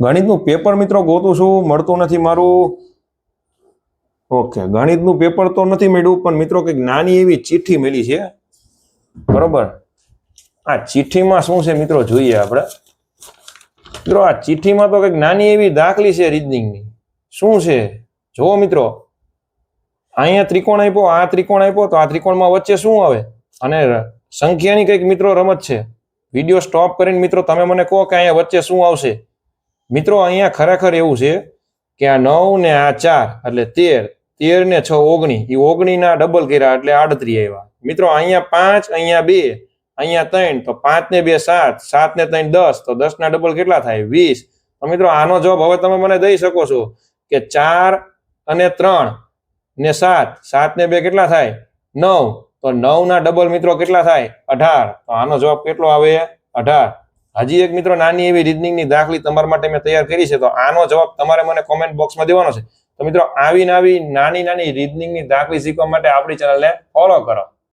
ગણિતનું paper મિત્રો ગોતું છું, મળતું નથી મારું. ઓકે, ગણિતનું પેપર તો નથી મળ્યું, પણ મિત્રો કંઈક નાની એવી ચિઠ્ઠી મળી છે. બરોબર, આ ચિઠ્ઠીમાં શું છે મિત્રો જોઈએ આપણે. મિત્રો આ ચિઠ્ઠીમાં તો કંઈક નાની એવી દાખલી છે રીઝનિંગની. શું છે જુઓ મિત્રો, અહીંયા ત્રિકોણ આપ્યો, આ ત્રિકોણ આપ્યો, તો આ ત્રિકોણમાં વચ્ચે શું આવે, અને સંખ્યાની કંઈક મિત્રો રમત છે. વિડીયો સ્ટોપ કરીને મિત્રો તમે મને કહો કે અહીંયા વચ્ચે શું આવશે. મિત્રો અહીંયા ખરેખર એવું છે કે આ 9 ને આ 4 એટલે 13, 13 ને 6 19, એ 19 ના ડબલ કર્યા એટલે 38 આવ્યા. મિત્રો અહીંયા 5, અહીંયા 2, અહીંયા 3, તો 5 ને 2 7, 7 ને 3 10, તો 10 ના ડબલ કેટલા થાય 20. તો મિત્રો આનો જવાબ હવે તમે મને દઈ શકો છો કે 4 અને 3 ને 7, 7 ને 2 કેટલા થાય 9, તો 9 ના ડબલ મિત્રો કેટલા થાય 18. તો આનો જવાબ કેટલો આવે 18. હજી એક મિત્રો નાની એવી રીઝનિંગની દાખલી તમારા માટે મેં તૈયાર કરી છે, તો આનો જવાબ તમારે મને કોમેન્ટ બોક્સમાં દેવાનો છે. તો મિત્રો આવી નાની રીઝનિંગની દાખલી શીખવા માટે આપણી ચેનલને ફોલો કરો.